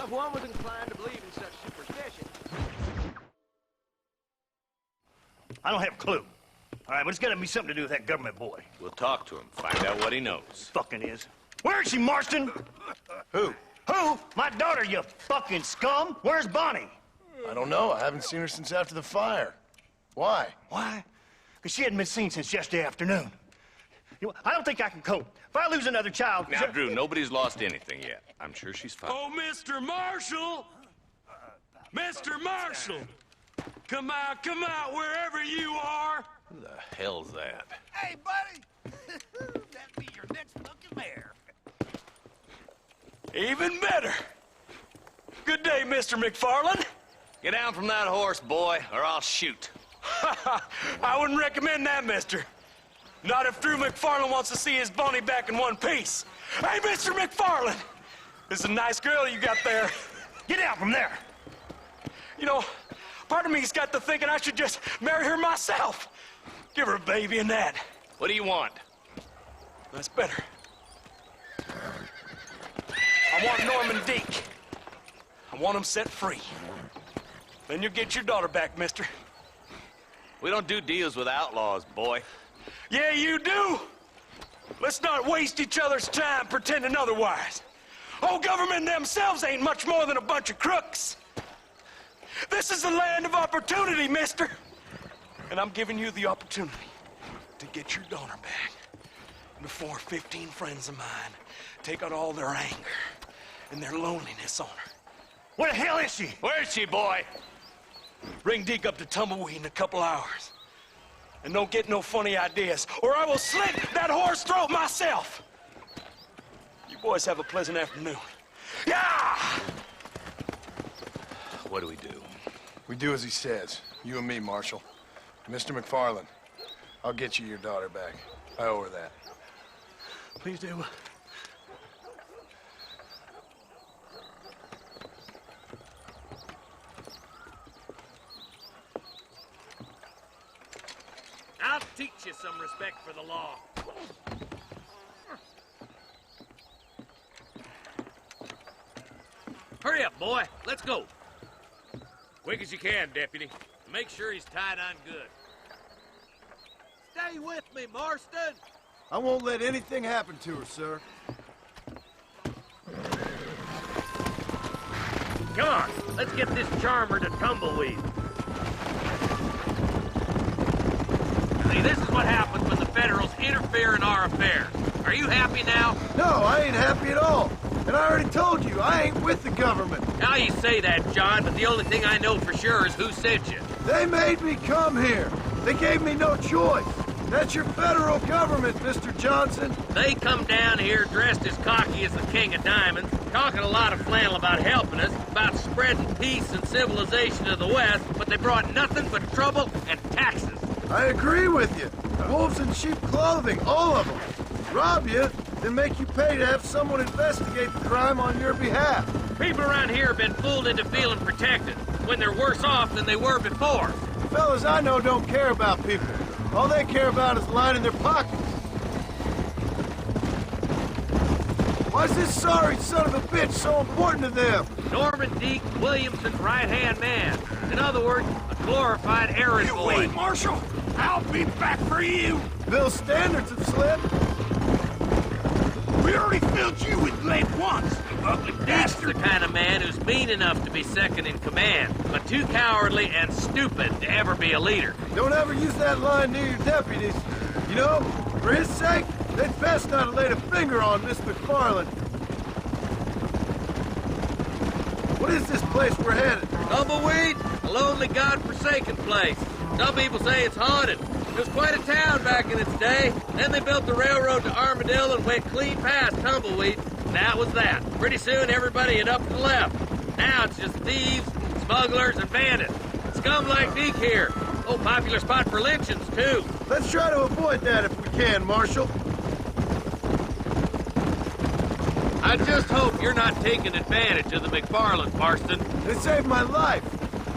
if one was inclined to believe in such superstition. I don't have a clue. All right, but it's got to be something to do with that government boy. We'll talk to him, find out what he knows. Fucking is. Where is she, Marston? Who? Who? My daughter, you fucking scum. Where's Bonnie? I don't know. I haven't seen her since after the fire. Why? Why? Because she hadn't been seen since yesterday afternoon. You know, I don't think I can cope. If I lose another child... Now, Drew, nobody's lost anything yet. I'm sure she's fine. Oh, Mr. Marshal! Mr. Marshal! Come out, wherever you are! Who the hell's that? Hey, buddy! That'd be your next fucking mayor. Even better! Good day, Mr. MacFarlane. Get down from that horse, boy, or I'll shoot. I wouldn't recommend that, mister. Not if Drew MacFarlane wants to see his Bonnie back in one piece. Hey, Mr. MacFarlane! This is a nice girl you got there. Get out from there! You know, part of me's got to thinking I should just marry her myself. Give her a baby and that. What do you want? That's better. I want Norman Deek. I want him set free. Then you'll get your daughter back, mister. We don't do deals with outlaws, boy. Yeah, you do! Let's not waste each other's time pretending otherwise. Oh, government themselves ain't much more than a bunch of crooks. This is the land of opportunity, mister. And I'm giving you the opportunity to get your daughter back before 15 friends of mine take out all their anger and their loneliness on her. Where the hell is she? Where is she, boy? Bring Deke up to Tumbleweed in a couple hours. And don't get no funny ideas, or I will slit that horse throat myself. You boys have a pleasant afternoon. Yeah! What do we do? We do as he says. You and me, Marshal. Mr. MacFarlane, I'll get you your daughter back. I owe her that. Please do. I'll teach you some respect for the law. Hurry up, boy. Let's go. Quick as you can, deputy. Make sure he's tied on good. Stay with me, Marston. I won't let anything happen to her, sir. Come on, let's get this charmer to Tumbleweed. See, this is what happens when the Federals interfere in our affairs. Are you happy now? No, I ain't happy at all. And I already told you, I ain't with the government. Now you say that, John, but the only thing I know for sure is who sent you. They made me come here. They gave me no choice. That's your federal government, Mr. Johnson. They come down here dressed as cocky as the King of Diamonds, talking a lot of flannel about helping us, about spreading peace and civilization to the West, but they brought nothing but trouble and taxes. I agree with you. Wolves in sheep clothing, all of them. Rob you, then make you pay to have someone investigate the crime on your behalf. People around here have been fooled into feeling protected, when they're worse off than they were before. Fellas I know don't care about people. All they care about is lining their pockets. Why's this sorry son of a bitch so important to them? Norman Deek, Williamson's right-hand man. In other words, a glorified errand boy. Wait, Marshal! I'll be back for you! Bill's standards have slipped. We already filled you with lead once, you ugly Deek's the bastard! kind of man who's mean enough to be second in command, but too cowardly and stupid to ever be a leader. Don't ever use that line near your deputies. You know, for his sake, they'd best not have laid a finger on Miss MacFarlane. What is this place we're headed? Tumbleweed, a lonely, god-forsaken place. Some people say it's haunted. It was quite a town back in its day. Then they built the railroad to Armadillo and went clean past Tumbleweed. And that was that. Pretty soon everybody had up and left. Now it's just thieves, smugglers, and bandits. Scum like Deke here. Oh, popular spot for lynchings, too. Let's try to avoid that if we can, Marshal. I just hope you're not taking advantage of the MacFarlanes, Marston. They saved my life.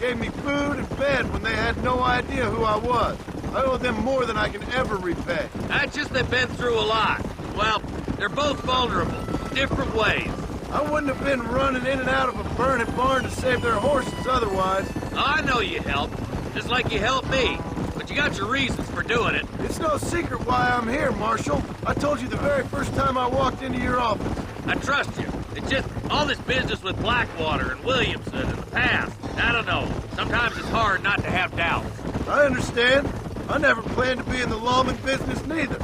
Gave me food and bed when they had no idea who I was. I owe them more than I can ever repay. That's just they've been through a lot. Well, they're both vulnerable, different ways. I wouldn't have been running in and out of a burning barn to save their horses otherwise. I know you helped, just like you helped me. But you got your reasons for doing it. It's no secret why I'm here, Marshal. I told you the very first time I walked into your office. I trust you. It's just all this business with Blackwater and Williamson and the past. I don't know. Sometimes it's hard not to have doubts. I understand. I never planned to be in the lawman business neither.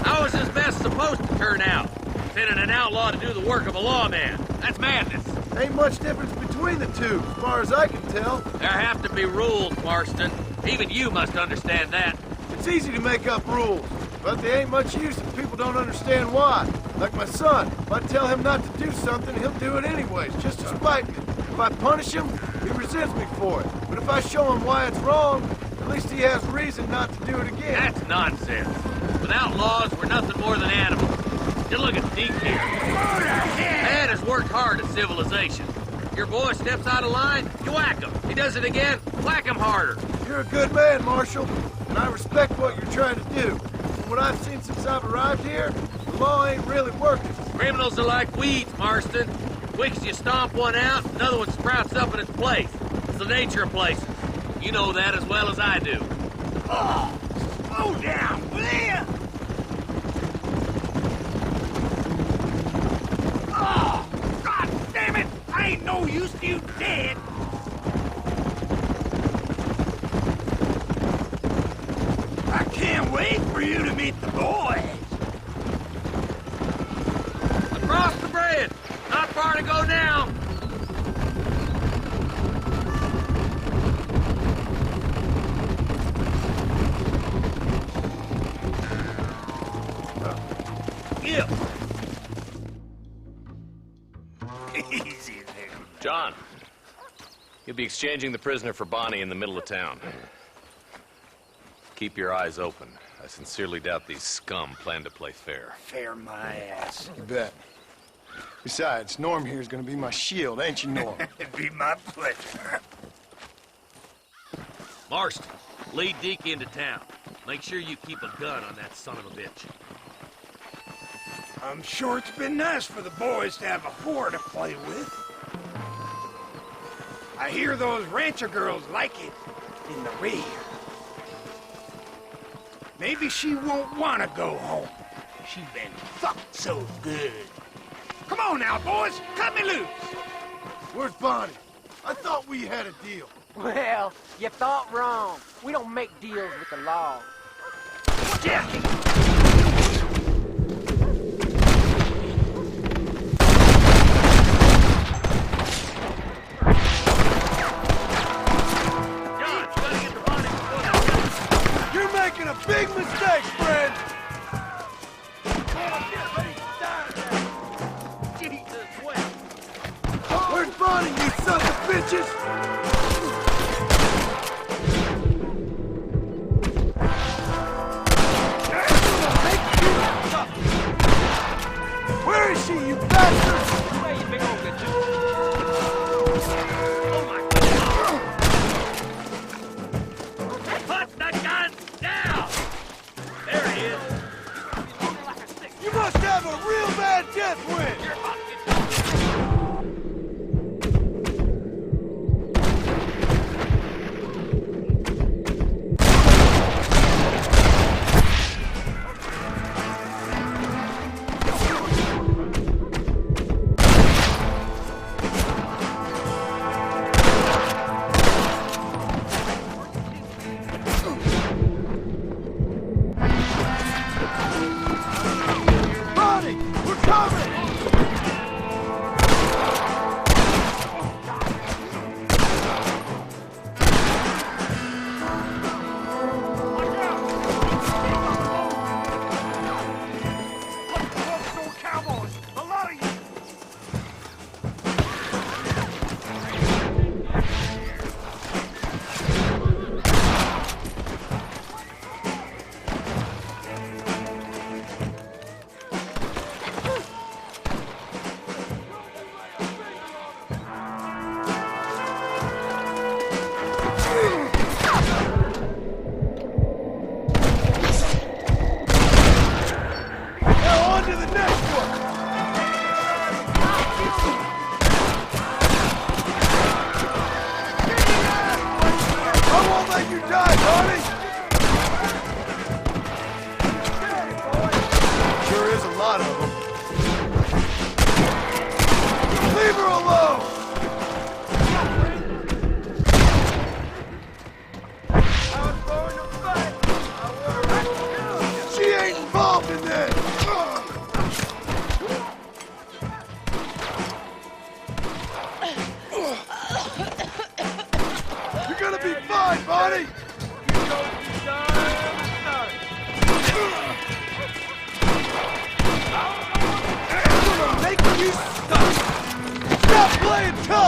How is this mess supposed to turn out? Sending an outlaw to do the work of a lawman. That's madness. Ain't much difference between the two, as far as I can tell. There have to be rules, Marston. Even you must understand that. It's easy to make up rules, but they ain't much use if people don't understand why. Like my son, if I tell him not to do something, he'll do it anyways, just to spite me. If I punish him, he resents me for it. But if I show him why it's wrong, at least he has reason not to do it again. That's nonsense. Without laws, we're nothing more than animals. Just look at Deke here. Man has worked hard at civilization. Your boy steps out of line, you whack him. He does it again, whack him harder. You're a good man, Marshal, and I respect what you're trying to do. From what I've seen since I've arrived here, the law ain't really working. Criminals are like weeds, Marston. Quick as you stomp one out, another one sprouts up in its place. It's the nature of places. You know that as well as I do. Oh, slow down, will ya? Oh, God damn it! I ain't no use to you dead. I can't wait for you to meet the boys. Across the bridge. Not far to go now. Yeah. Easy there. John, you'll be exchanging the prisoner for Bonnie in the middle of town. Keep your eyes open. I sincerely doubt these scum plan to play fair. Fair my ass. You bet. Besides, Norm here's gonna be my shield, ain't you, Norm? It'd be my pleasure. Marston, lead Deke into town. Make sure you keep a gun on that son of a bitch. I'm sure it's been nice for the boys to have a whore to play with. I hear those rancher girls like it in the rear. Maybe she won't want to go home. She's been fucked so good. Come on now, boys. Cut me loose. Where's Bonnie? I thought we had a deal. Well, you thought wrong. We don't make deals with the law. Jackie! You're making a big mistake, friend! Where's Bonnie, you sons of bitches? Where is she, you bastard? Put the gun down! There he is. You must have a real bad death wish! Bonnie, we're coming!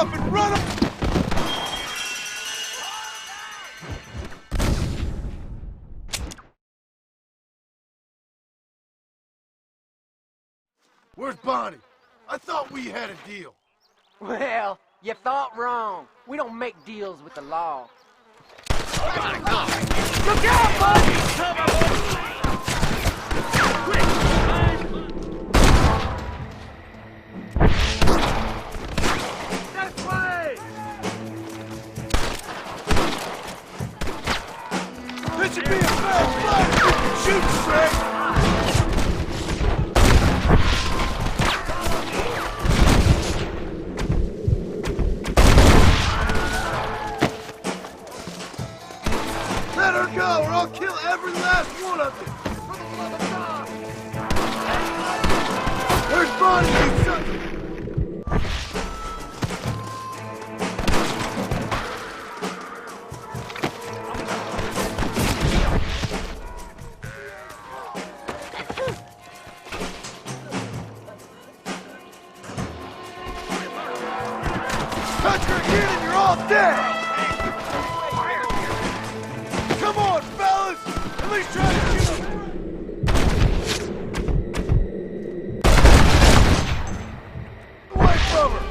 off and run them! Where's Bonnie? I thought we had a deal. Well, you thought wrong. We don't make deals with the law. Look out, buddy! This way! This should be a fair fight! Shoot straight! Let her go, or I'll kill every last one of you! For the love of God! Where's Bonnie, you son? Touch her again and you're all dead! Come on, fellas! At least try to shoot him! Away from her!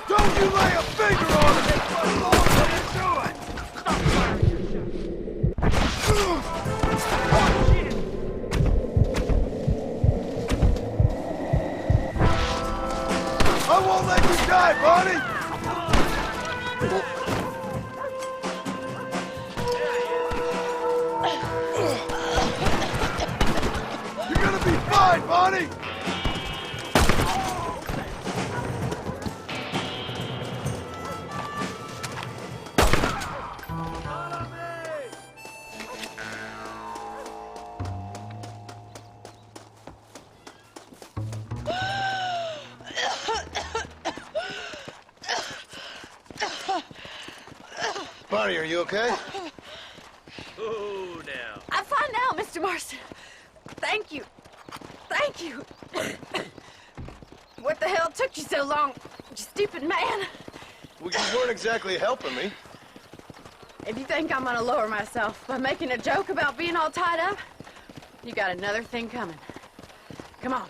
Don't you lay a finger on it! I won't let you die, Bonnie! You're gonna be fine, Bonnie! Bonnie, are you okay? Oh, now. I'm fine now, Mr. Marston. Thank you. Thank you. What the hell took you so long, you stupid man? Well, you weren't exactly helping me. If you think I'm gonna lower myself by making a joke about being all tied up, you got another thing coming. Come on.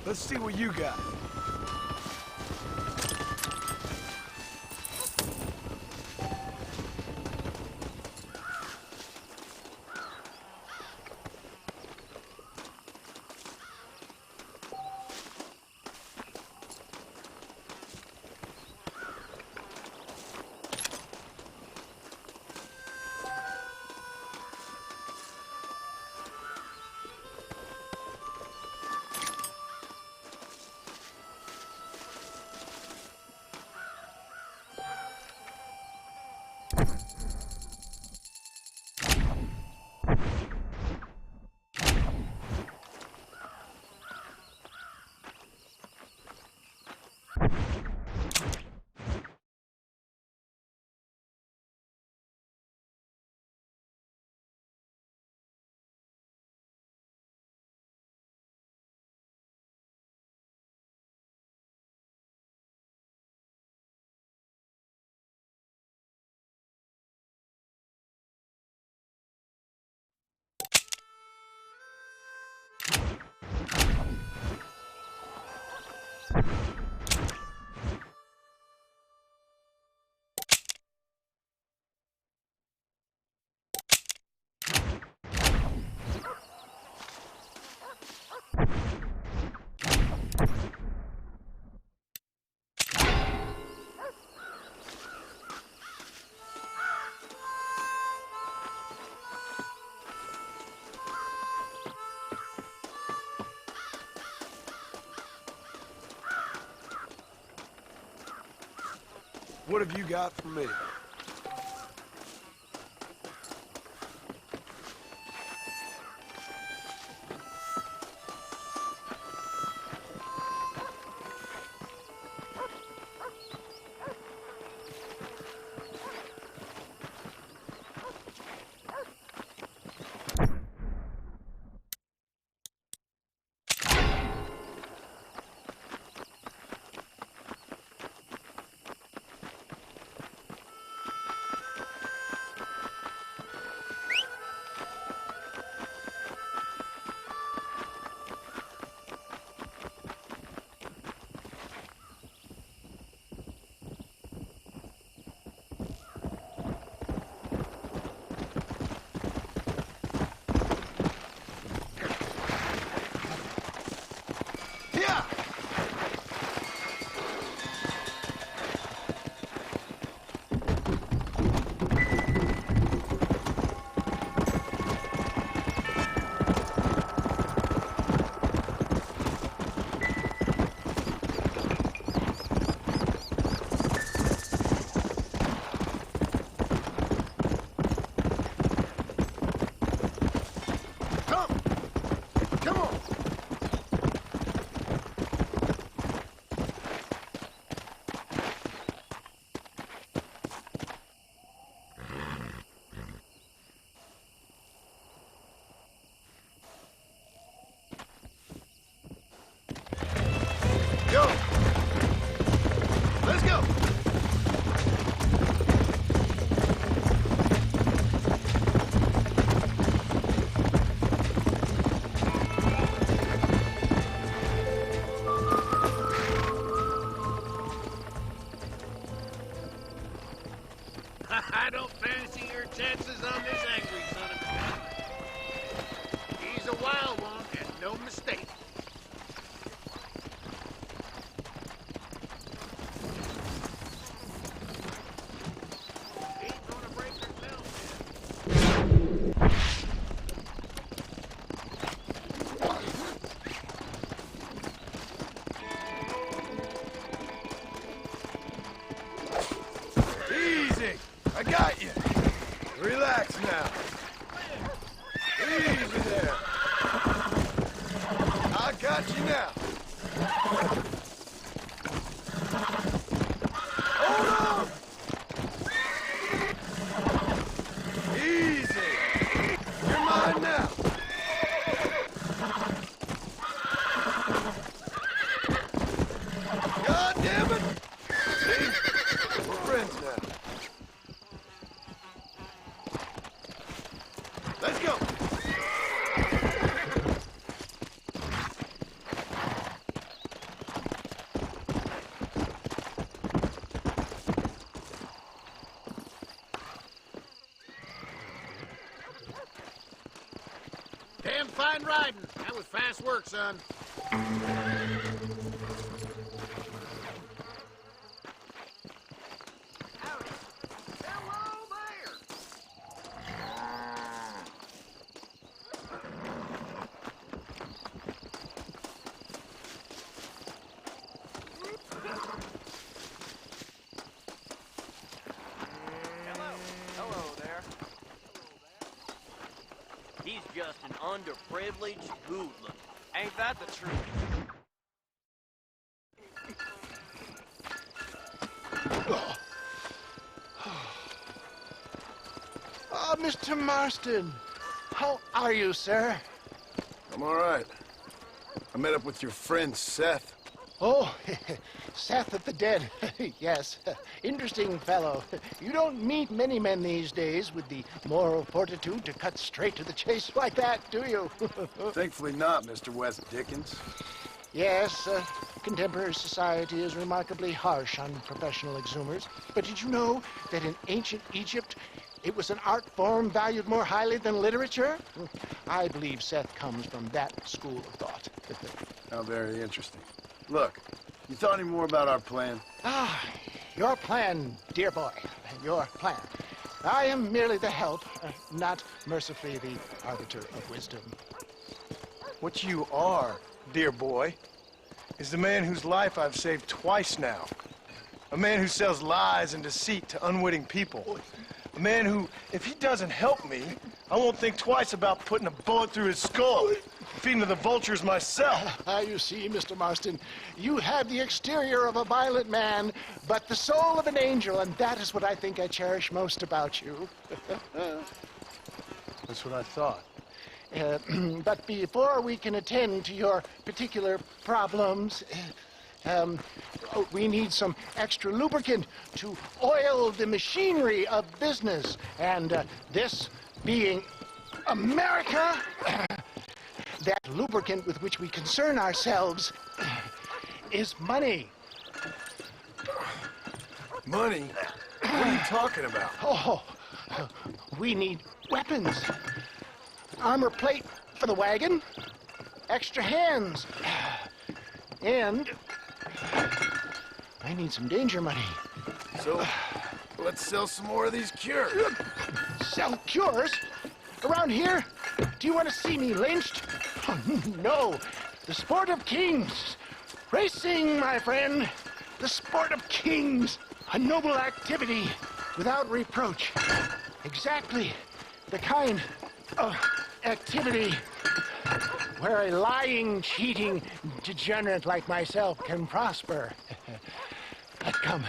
Let's see what you got. What have you got for me? Go! Let's go! I don't fancy your chances on this angry son of a gun. He's a wild one, and no mistake. Ain't gonna break herself Easy! I got you! Relax now. Easy there. I got you now. Hold on! Easy! You're mine now. God damn it! See? We're friends now. Let's go! damn fine riding. That was fast work, son. He's just an underprivileged hoodlum. Ain't that the truth? Oh, Mr. Marston. How are you, sir? I'm all right. I met up with your friend, Seth. Oh, Seth of the Dead. Yes, interesting fellow. You don't meet many men these days with the moral fortitude to cut straight to the chase like that, do you? Thankfully not, Mr. West Dickens. Yes, contemporary society is remarkably harsh on professional exhumers. But did you know that in ancient Egypt, it was an art form valued more highly than literature? I believe Seth comes from that school of thought. How very interesting. Look, you thought any more about our plan? Ah, your plan, dear boy, your plan. I am merely the help, not mercifully the arbiter of wisdom. What you are, dear boy, is the man whose life I've saved twice now. A man who sells lies and deceit to unwitting people. A man who, if he doesn't help me, I won't think twice about putting a bullet through his skull, feeding to the vultures myself. You see, Mr. Marston, you have the exterior of a violent man, but the soul of an angel, and that is what I think I cherish most about you. That's what I thought. But before we can attend to your particular problems, we need some extra lubricant to oil the machinery of business. And this being America, that lubricant with which we concern ourselves is money. Money? What are you talking about? Oh, we need weapons. Armor plate for the wagon, extra hands, and I need some danger money. So, let's sell some more of these cures. Sell cures? Around here? Do you want to see me lynched? Oh, no. The sport of kings. Racing, my friend. The sport of kings. A noble activity without reproach. Exactly the kind of activity where a lying, cheating degenerate like myself can prosper. But come,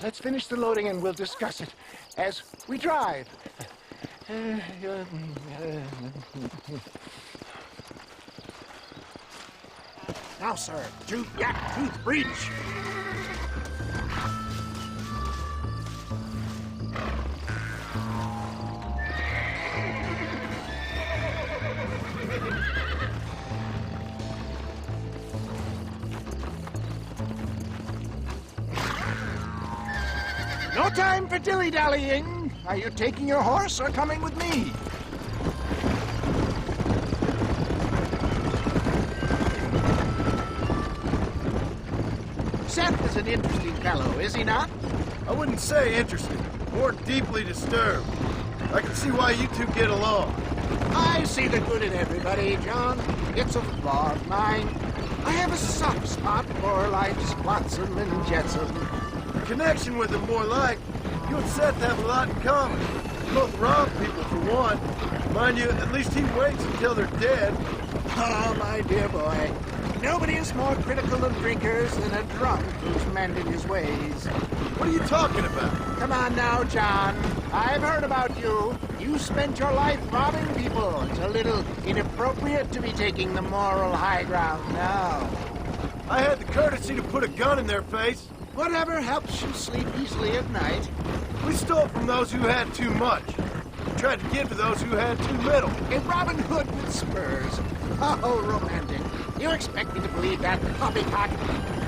let's finish the loading and we'll discuss it as we drive. Now, sir, to Tooth Breach. No time for dilly-dallying. Are you taking your horse or coming with me? Seth is an interesting fellow, is he not? I wouldn't say interesting, more deeply disturbed. I can see why you two get along. I see the good in everybody, John. It's a flaw of mine. I have a soft spot for life's flotsam and jetsam. The connection with them, more like. You and Seth have a lot in common. You both rob people, for one. Mind you, at least he waits until they're dead. Oh, my dear boy. Nobody is more critical of drinkers than a drunk who's mended his ways. What are you talking about? Come on now, John. I've heard about you. You spent your life robbing people. It's a little inappropriate to be taking the moral high ground now. I had the courtesy to put a gun in their face. Whatever helps you sleep easily at night. We stole from those who had too much. We tried to give to those who had too little. A Robin Hood with spurs. Oh, romantic. You expect me to believe that poppycock?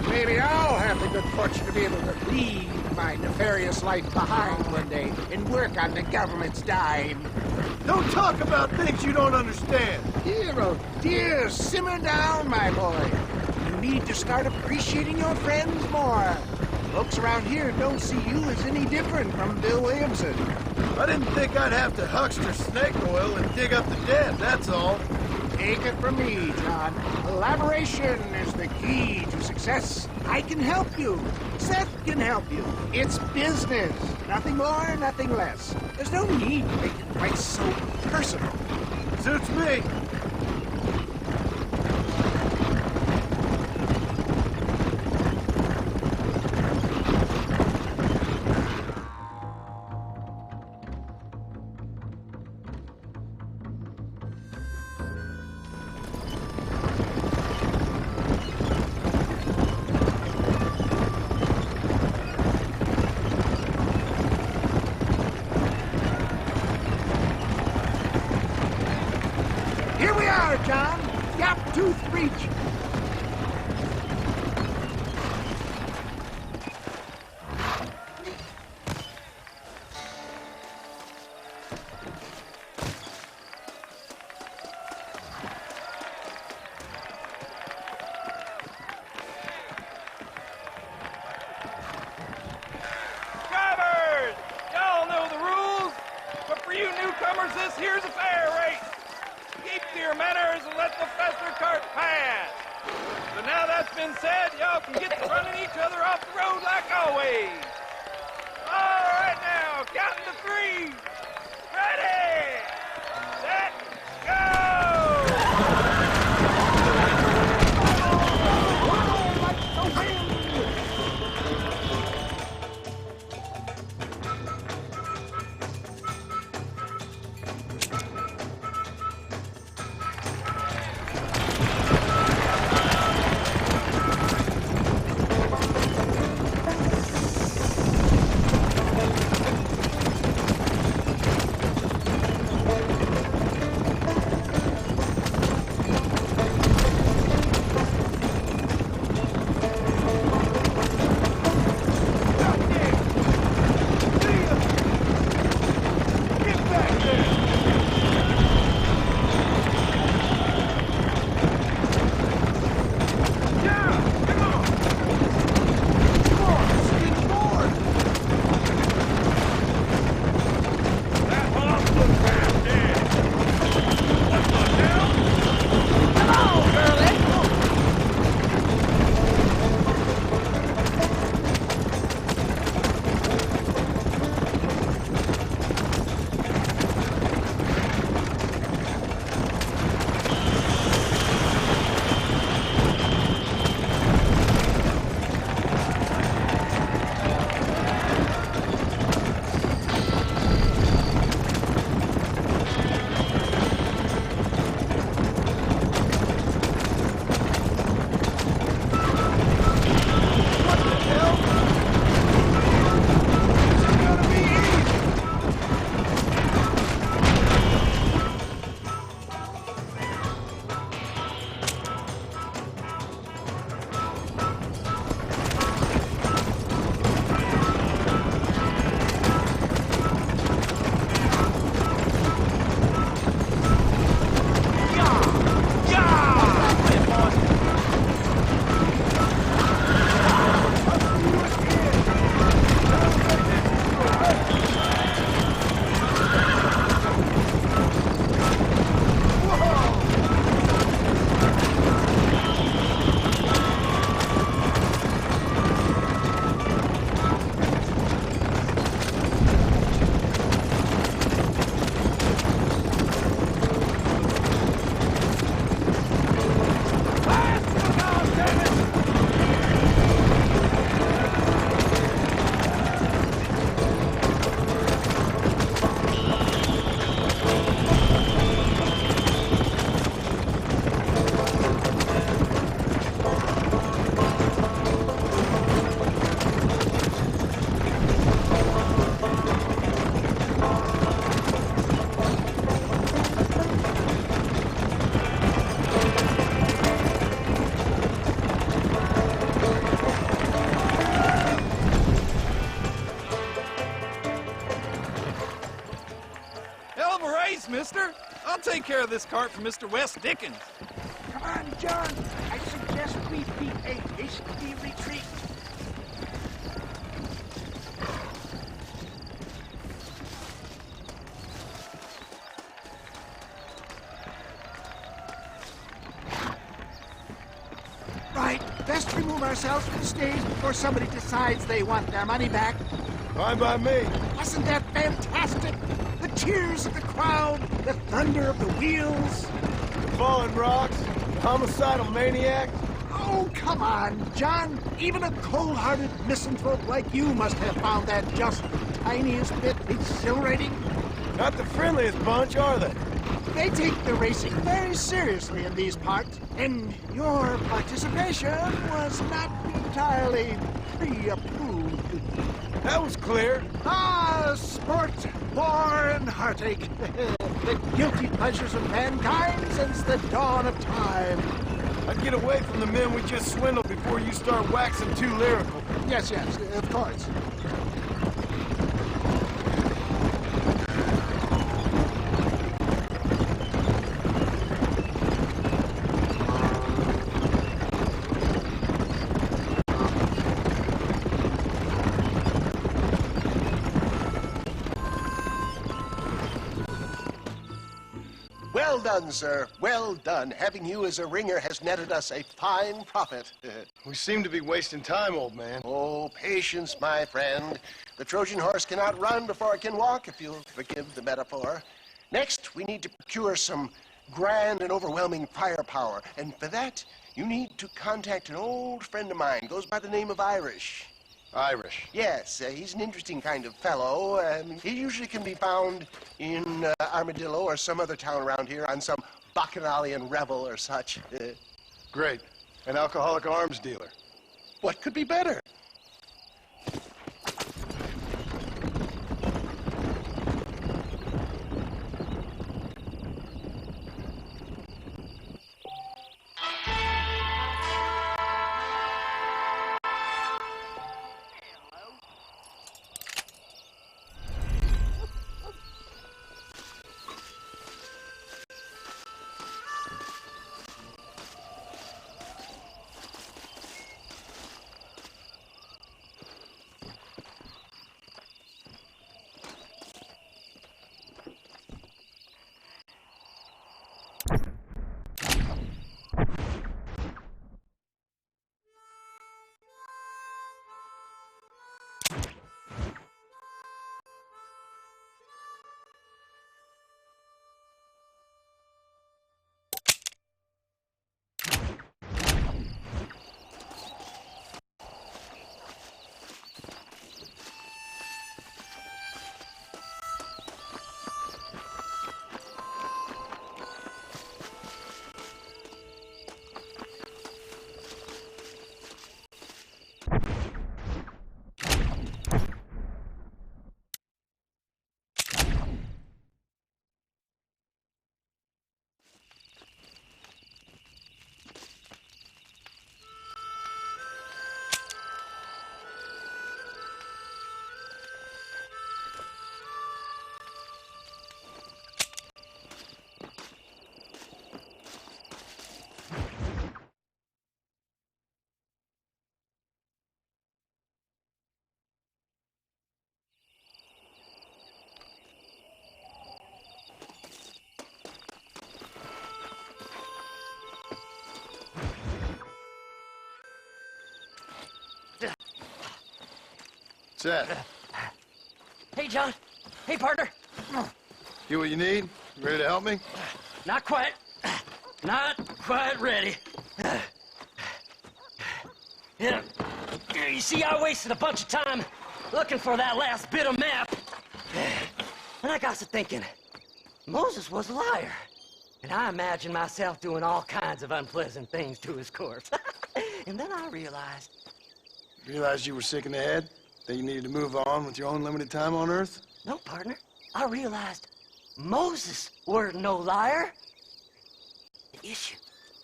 Maybe I'll have the good fortune to be able to leave my nefarious life behind one day and work on the government's dime. Don't talk about things you don't understand. Dear, oh dear, simmer down, my boy. You need to start appreciating your friends more. Folks around here don't see you as any different from Bill Williamson. I didn't think I'd have to huckster snake oil and dig up the dead, that's all. Take it from me, John. Collaboration is the key to success. I can help you. Seth can help you. It's business. Nothing more, nothing less. There's no need to make it quite so personal. Suits me. John. Yap, Tooth, Creech. Drivers! Y'all know the rules, but for you newcomers, this here's a fair race. Keep to your manners and let the fester cart pass. that's been said, y'all can get to running each other off the road like always. All right now, counting to 3. Ready, set, go! mister. I'll take care of this cart for Mr. West Dickens. Come on, John. I suggest we beat a hasty retreat. Right, best remove ourselves from the stage before somebody decides they want their money back. Fine by me. Wasn't that fantastic? The cheers of the crowd, the thunder of the wheels. The falling rocks, the homicidal maniac. Oh, come on, John. Even a cold-hearted misanthrope like you must have found that just the tiniest bit exhilarating. Not the friendliest bunch, are they? They take the racing very seriously in these parts, and your participation was not entirely pre-approved. That was clear. Ah, sport, war, and heartache. The guilty pleasures of mankind since the dawn of time. I'd get away from the men we just swindled before you start waxing too lyrical. Yes, of course. Well, Well done, sir. Well done. Having you as a ringer has netted us a fine profit. We seem to be wasting time, old man. Oh, patience, my friend. The Trojan horse cannot run before it can walk, if you'll forgive the metaphor. Next, we need to procure some grand and overwhelming firepower. And for that, you need to contact an old friend of mine. Goes by the name of Irish. Irish? Yes, he's an interesting kind of fellow. He usually can be found in Armadillo or some other town around here on some bacchanalian revel or such. Great. An alcoholic arms dealer. What could be better? Seth. Hey, John. Hey, partner. You what you need? Ready to help me? Not quite. Not quite ready. You see, I wasted a bunch of time looking for that last bit of map. And I got to thinking, Moses was a liar. And I imagined myself doing all kinds of unpleasant things to his corpse. And then I realized... Realized you were sick in the head? That you needed to move on with your own limited time on Earth? No, partner. I realized Moses weren't no liar. The issue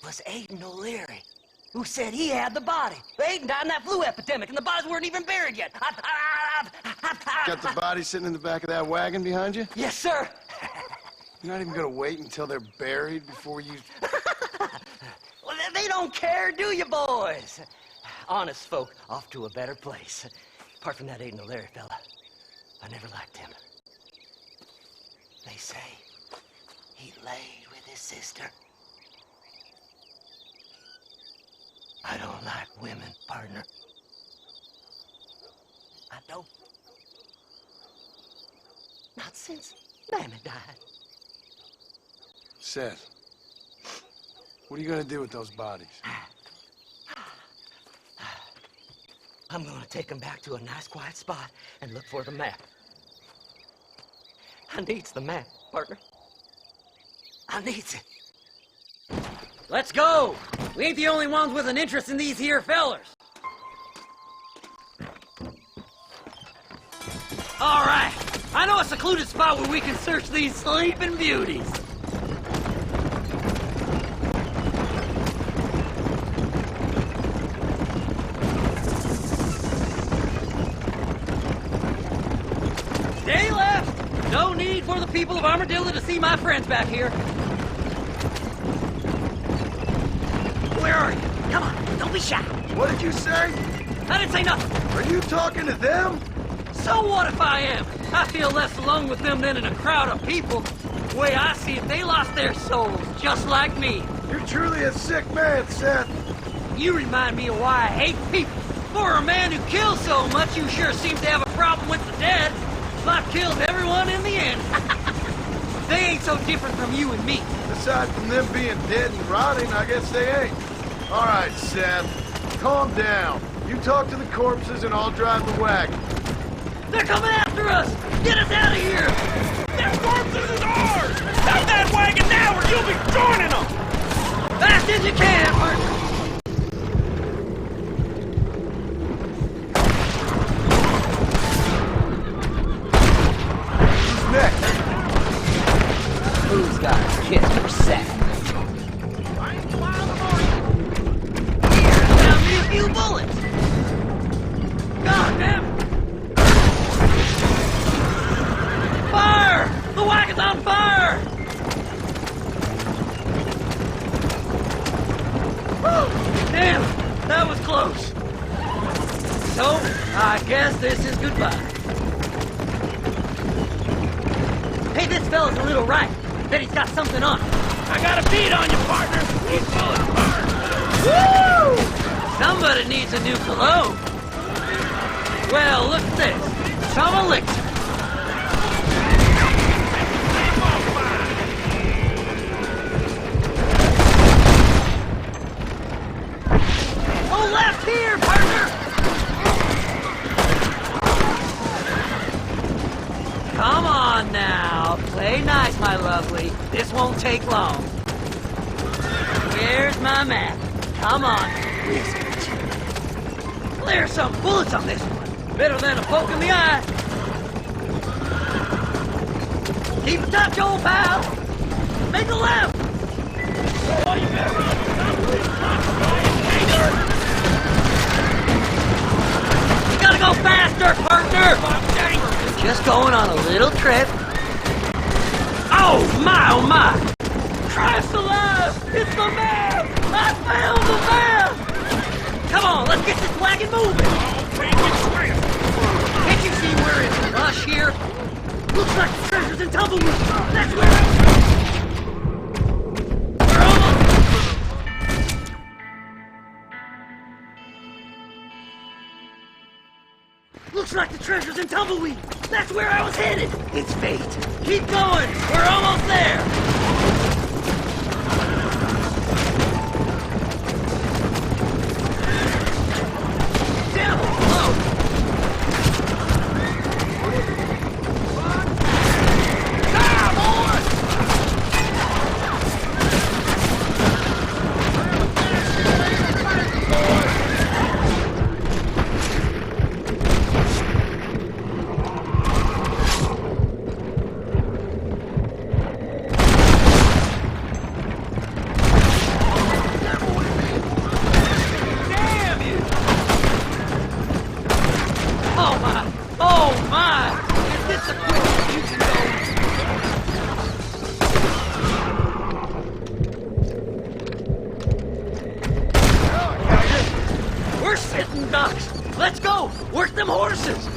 was Aiden O'Leary, who said he had the body. Aiden died in that flu epidemic, and the bodies weren't even buried yet. Got the body sitting in the back of that wagon behind you? Yes, sir. You're not even gonna wait until they're buried before you... Well, they don't care, do you, boys? Honest folk off to a better place. Apart from that Aiden O'Leary fella, I never liked him. They say he laid with his sister. I don't like women, partner. I don't. Not since Mammy died. Seth, what are you gonna do with those bodies? I'm gonna take them back to a nice quiet spot and look for the map. I needs the map, partner. I needs it. Let's go! We ain't the only ones with an interest in these here fellers. All right, I know a secluded spot where we can search these sleeping beauties. Stay left! No need for the people of Armadillo to see my friends back here. Where are you? Come on, don't be shy. What did you say? I didn't say nothing. Are you talking to them? So what if I am? I feel less alone with them than in a crowd of people. The way I see it, they lost their souls, just like me. You're truly a sick man, Seth. You remind me of why I hate people. For a man who kills so much, you sure seem to have a problem with the dead. Life kills everyone in the end. They ain't so different from you and me. Aside from them being dead and rotting, I guess they ain't. All right, Seth. Calm down. You talk to the corpses and I'll drive the wagon. They're coming after us! Get us out of here! Their corpses is ours! Stop that wagon now or you'll be joining them! Fast as you can, partner! Who's next? Who's got a kid for Seth? Here, found me a few bullets! God damn it! Fire! The wagon's on fire! Whew! Damn, that was close. So, I guess this is goodbye. Hey, this fella's a little right. Bet he's got something on. I got a beat on you, partner. He's full of fire. Woo! Somebody needs a new cologne. Well, look at this. Some elixir. Oh, left here, partner! Come on now. Play nice, my lovely. This won't take long. Where's my map? Come on. There's some bullets on this one. Better than a poke in the eye. Keep in touch, old pal. Make a left. Oh, you better run. You gotta go faster, partner. Just going on a little trip. Oh my. Christ alive. It's the map. I found the map. Come on, let's get this wagon moving. Can't you see we're in a rush here? Looks like the treasure's in Tumbleweed. That's where we're almost... Looks like the treasure's in Tumbleweed. That's where I was headed. It's fate. Keep going. We're almost there. Let's go! Work them horses!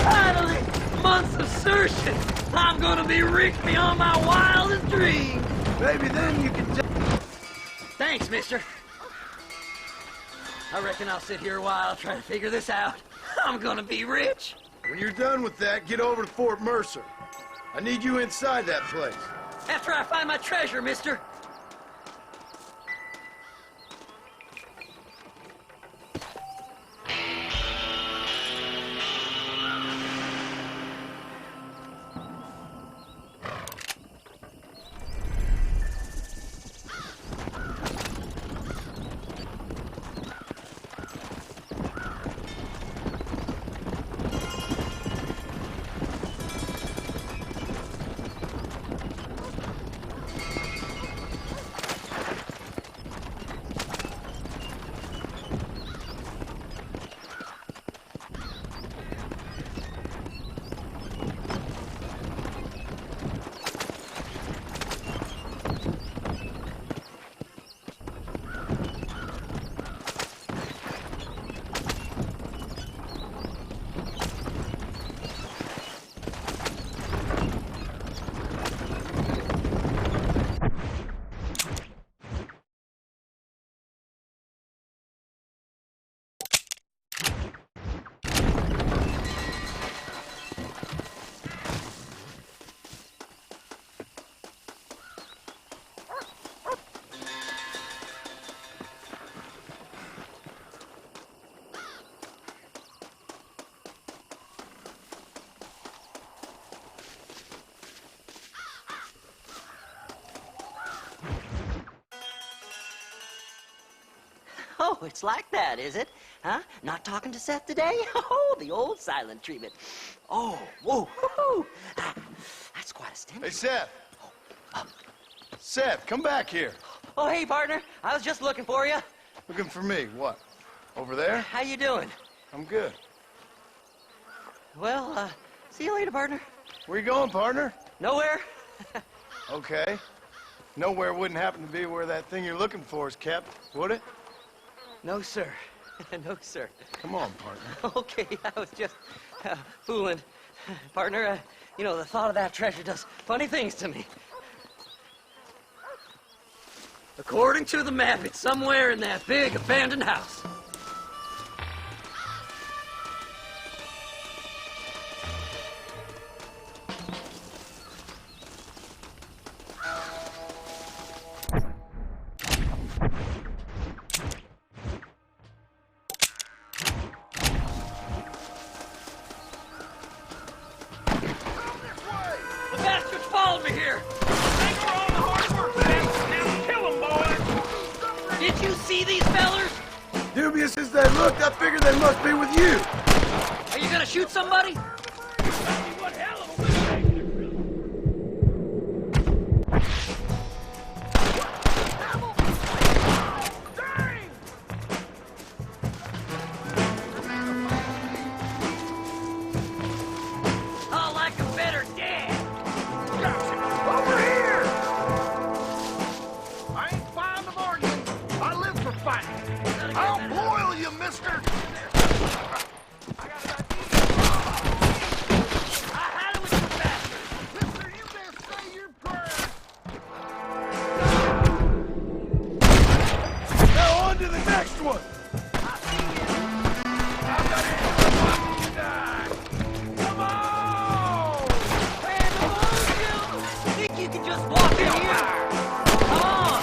Finally! Months of searching! I'm gonna be rich beyond my wildest dreams! Maybe then you can... Thanks, mister. I reckon I'll sit here a while trying to figure this out. I'm gonna be rich. When you're done with that, get over to Fort Mercer. I need you inside that place. After I find my treasure, mister. it's like that, is it? Huh? Not talking to Seth today? Oh, the old silent treatment. Oh, whoa, woo-hoo. That's quite a stimulus. Hey, Seth. Seth, come back here. Oh, hey, partner. I was just looking for you. Looking for me, what? Over there? How you doing? I'm good. Well, see you later, partner. Where you going, partner? Nowhere. Okay. Nowhere wouldn't happen to be where that thing you're looking for is kept, would it? No, sir. No, sir. Come on, partner. Okay, I was just fooling. Partner, you know, the thought of that treasure does funny things to me. According to the map, it's somewhere in that big abandoned house. The bastards followed me here! Thanks for all the hard work, man. Now kill 'em, boys. Did you see these fellers? Dubious as they look, I figure they must be with you. Are you gonna shoot somebody? What hell of a way. I'll like a better dead. Over here! I ain't fond of arguing. I live for fighting. I'll boil you, mister! I got an idea. I had it with you bastards. Mister, you best say your prayers. Now on to the next one. I see you. I've got it. You die. Come on! Man, come on, Jill. Think you can just walk in here? Come on.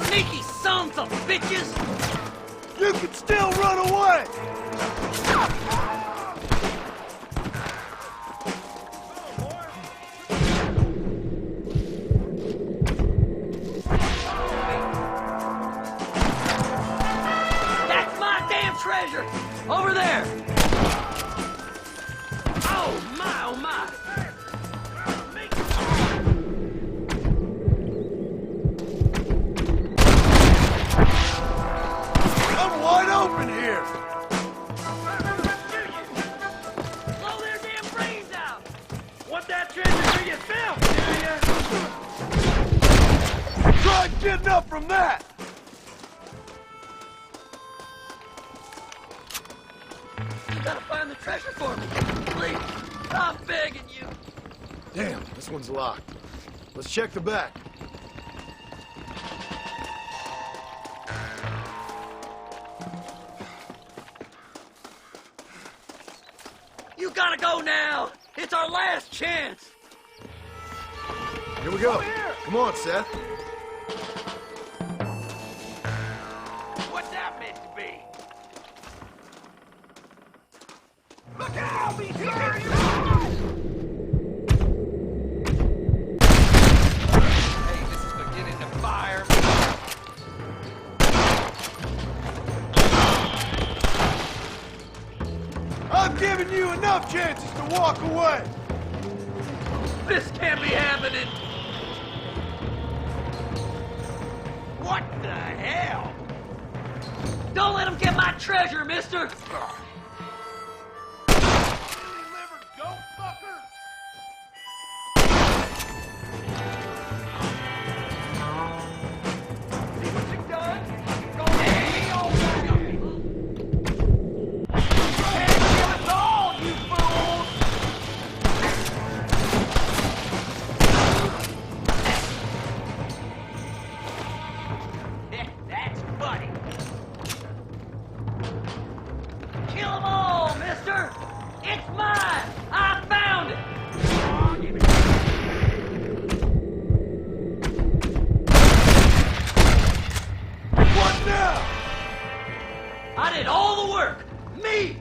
Sneaky sons of bitches! You can still run away. That's my damn treasure! Over there! Oh my, oh my! I'm wide open here. Blow their damn brains out! Want that treasure for yourself, do ya? Try getting up from that. You gotta find the treasure for me. Please, I'm begging you. Damn, this one's locked. Let's check the back. You gotta go now. It's our last chance. Here we go. Come on, Seth. What's that meant to be? Look out! Be serious! Hey, this is beginning to fire. I've given you enough chances to walk away. This can't be happening. What the hell? Don't let him get my treasure, mister. Silly-livered goat fucker! See what you've done? Go me all back. Can't kill us all, you fools! everybody! Kill them all, mister! It's mine! I found it! Oh, give it. What now? I did all the work! Me!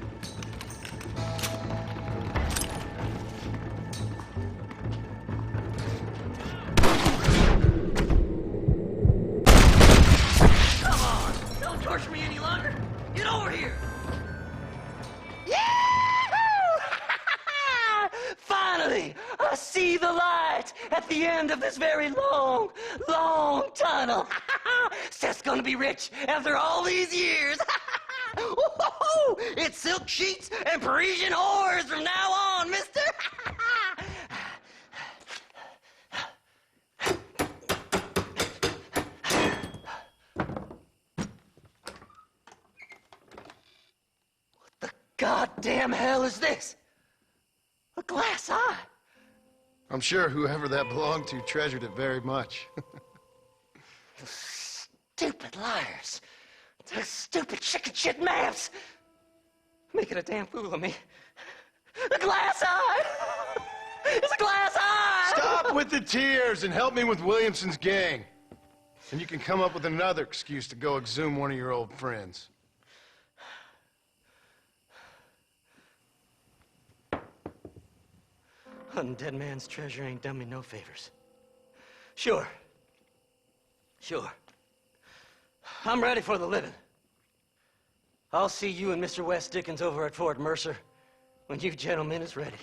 Come on! Don't torture me any longer! Get over here! Finally, I see the light at the end of this very long, long tunnel. Seth's gonna be rich after all these years. It's silk sheets and Parisian whores from now on, mister. What the goddamn hell is this? A glass eye? I'm sure whoever that belonged to treasured it very much. Those stupid liars. Those stupid chicken shit maps. Making a damn fool of me. A glass eye! It's a glass eye! Stop with the tears and help me with Williamson's gang. And you can come up with another excuse to go exhume one of your old friends. Hunting dead man's treasure ain't done me no favors. Sure. I'm ready for the living. I'll see you and Mr. West Dickens over at Fort Mercer when you gentlemen is ready.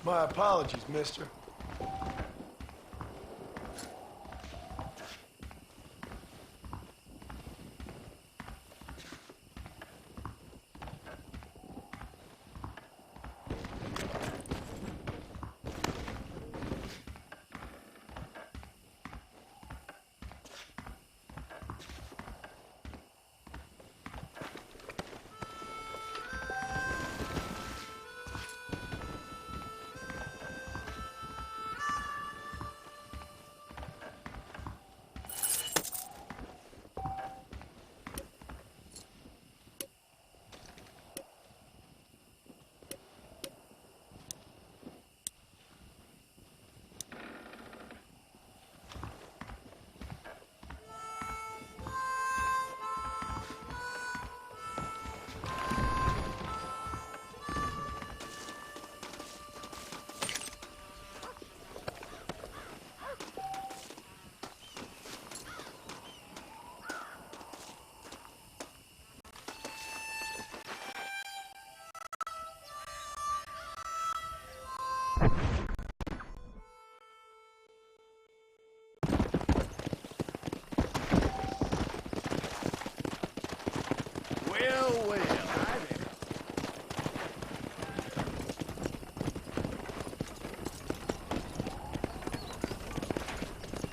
My apologies, mister.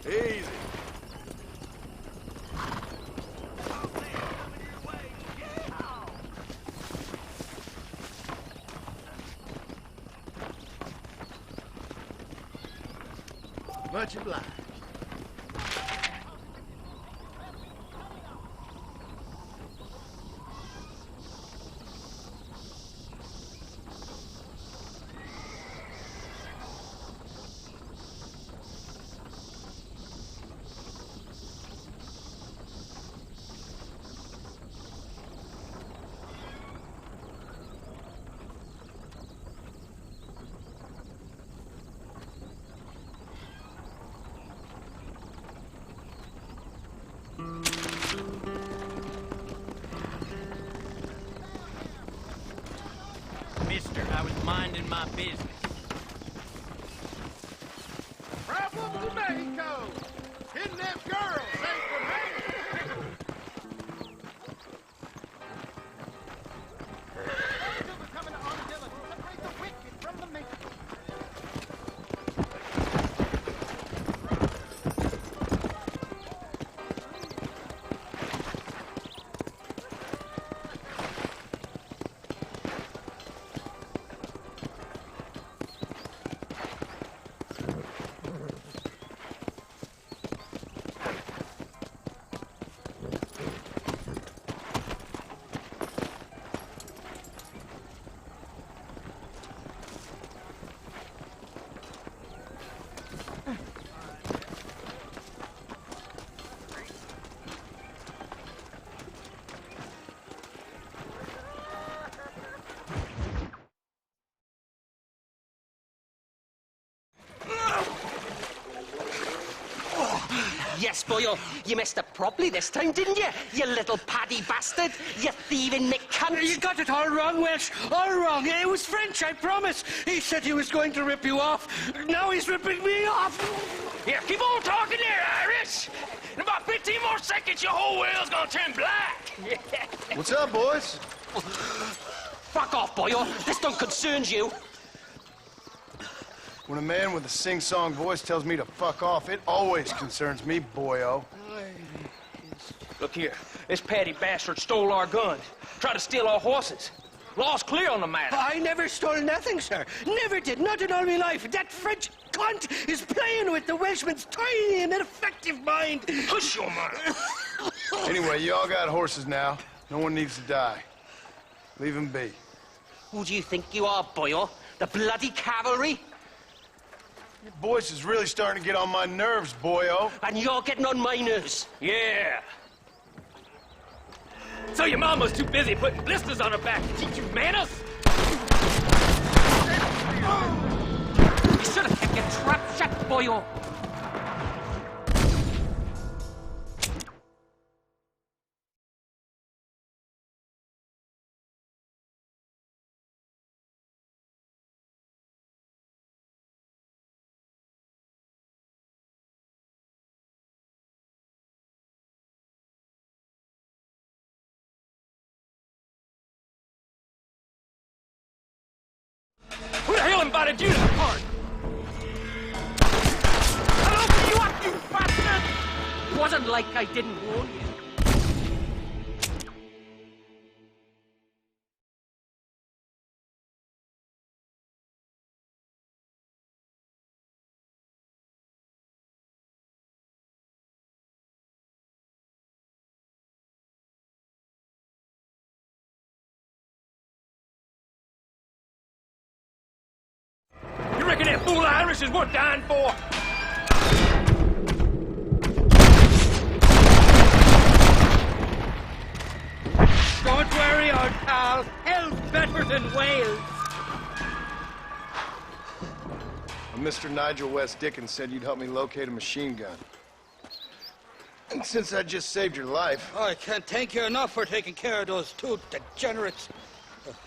Easy. Much obliged. Mister, I was minding my business. Problem to Mexico! Kidnapped girls, safe from me! Coming to Armadillo to separate the wicked from the meek. Yes, boyo, you messed up properly this time, didn't you? You little paddy bastard. You thieving McCunt. You got it all wrong, Welsh. All wrong. It was French, I promise. He said he was going to rip you off. Now he's ripping me off. Here, keep on talking there, Irish. In about 15 more seconds, your whole world's gonna turn black. What's up, boys? Fuck off, boyo. This don't concern you. When a man with a sing-song voice tells me to fuck off, it always concerns me, boyo. Look here, this patty bastard stole our guns, tried to steal our horses. Law's clear on the matter. I never stole nothing, sir. Never did. Not in all my life. That French cunt is playing with the Welshman's tiny and ineffective mind. Hush your mouth. Anyway, you all got horses now. No one needs to die. Leave them be. Who do you think you are, boyo? The bloody cavalry? Your voice is really starting to get on my nerves, boyo. And you're getting on my nerves. Yeah. So your mom was too busy putting blisters on her back to teach you manners? You should have kept your trap shut, boyo. Who the hell invited you to the party? I'll open you up, you bastard! It wasn't like I didn't warn you. You reckon that fool Irish is worth dying for? Don't worry, old pal. Hell's better than Wales. Mr. Nigel West Dickens said you'd help me locate a machine gun. And since I just saved your life... I can't thank you enough for taking care of those two degenerates.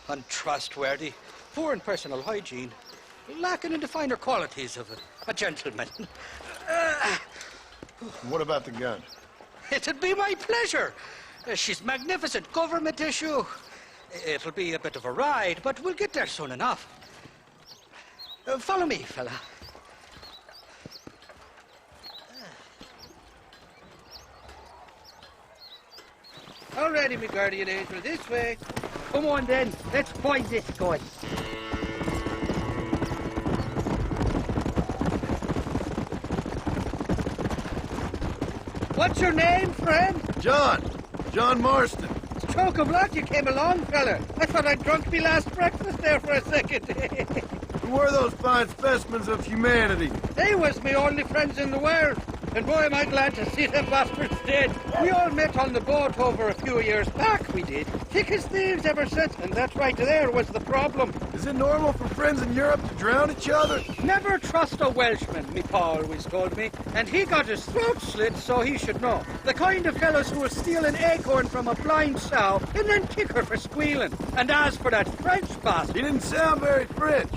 Untrustworthy, poor in personal hygiene, lacking in the finer qualities of a gentleman. What about the gun? It'd be my pleasure. She's magnificent, government issue. It'll be a bit of a ride, but we'll get there soon enough. Follow me, fella. All ready, me guardian angel, this way. Come on then, let's find this gun. What's your name, friend? John Marston. Stroke of luck you came along, fella. I thought I'd drunk me last breakfast there for a second. Who were those fine specimens of humanity? They was me only friends in the world. And boy, am I glad to see them bastards dead. We all met on the boat over a few years back, we did. Thick as thieves ever since, and that right there was the problem. Is it normal for friends in Europe to drown each other? Never trust a Welshman, me pa always told me. And he got his throat slit, so he should know. The kind of fellows who will steal an acorn from a blind sow and then kick her for squealing. And as for that French bastard... He didn't sound very French.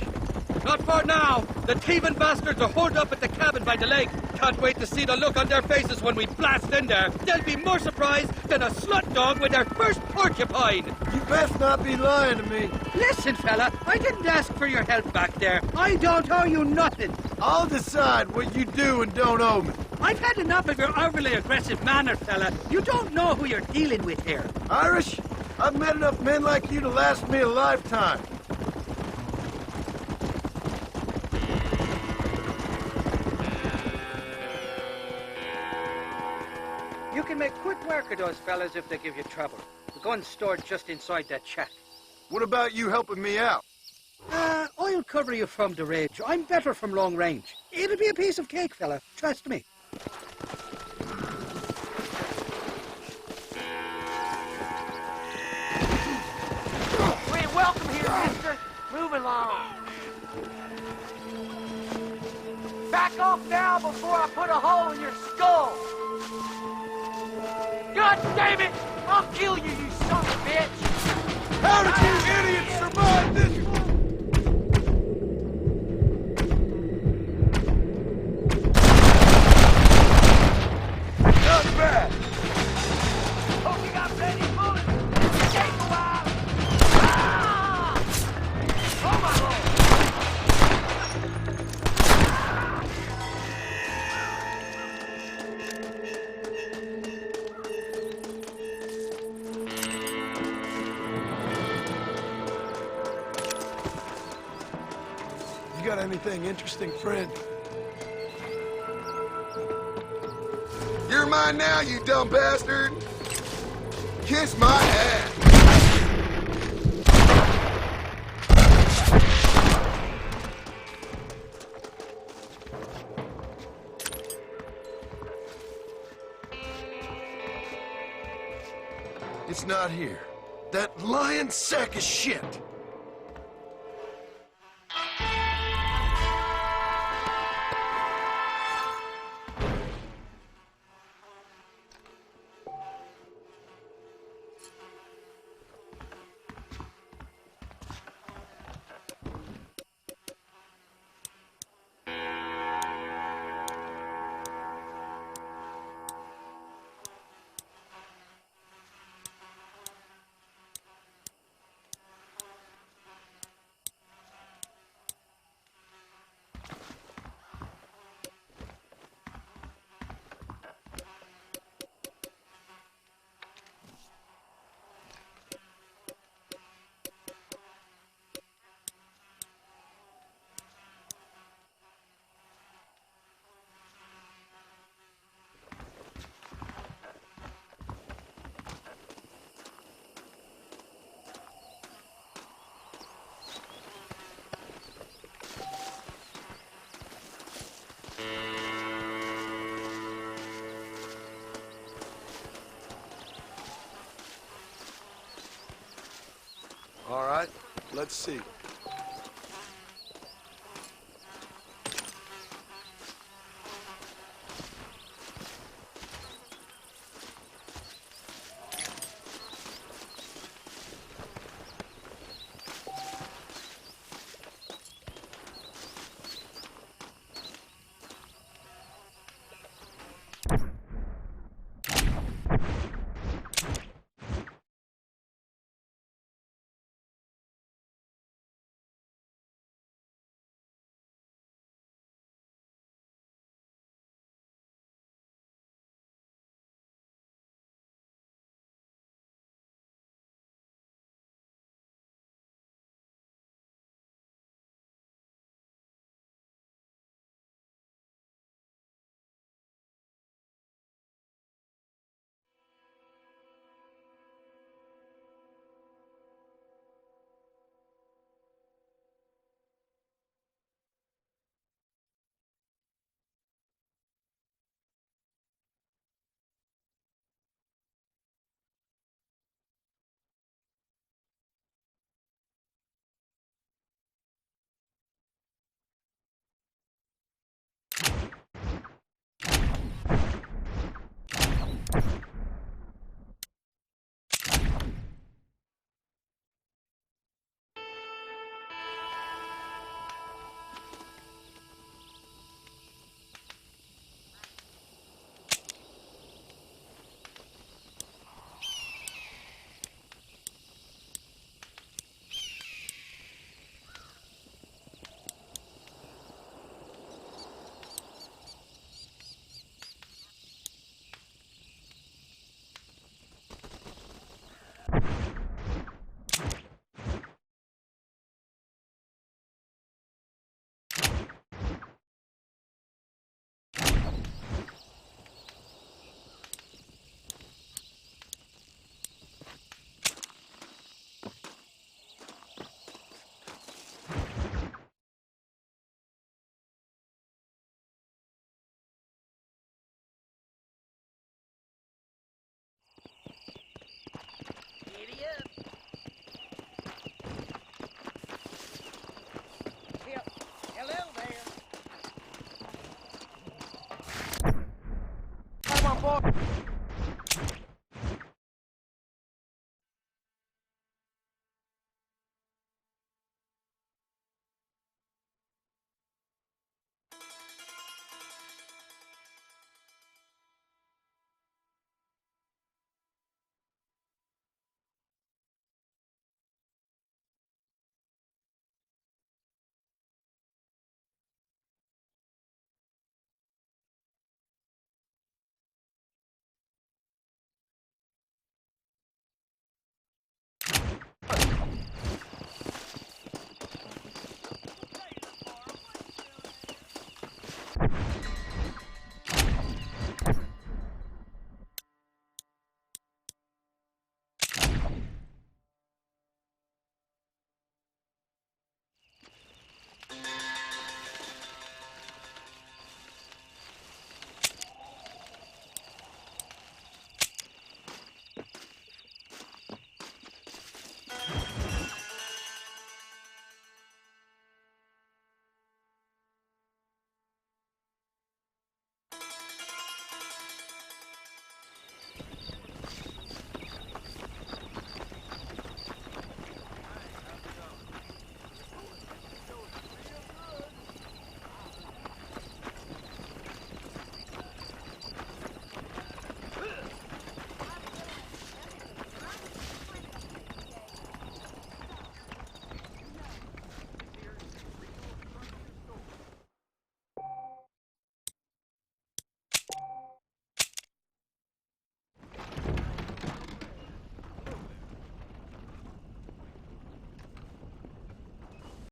Not for now. The thieving bastards are holed up at the cabin by the lake. Can't wait to see the look on their faces when we blast in there. They'll be more surprised than a slut dog with their first porcupine. You best not be lying to me. Listen, fella, I didn't ask for your help back there. I don't owe you nothing. I'll decide what you do and don't owe me. I've had enough of your overly aggressive manner, fella. You don't know who you're dealing with here. Irish, I've met enough men like you to last me a lifetime. You can make quick work of those fellas if they give you trouble. The gun's stored just inside that shack. What about you helping me out? I'll cover you from the ridge. I'm better from long range. It'll be a piece of cake, fella. Trust me. We ain't welcome here, mister. Move along. Back off now before I put a hole in your skull. God damn it! I'll kill you, you son of a bitch! How did you idiots survive this? Not bad. Hope you got plenty of bullets. Take a while. Ah! Oh my lord! You got anything interesting, friend? You're mine now, you dumb bastard! Kiss my ass! It's not here. That lying sack of shit! All right, let's see.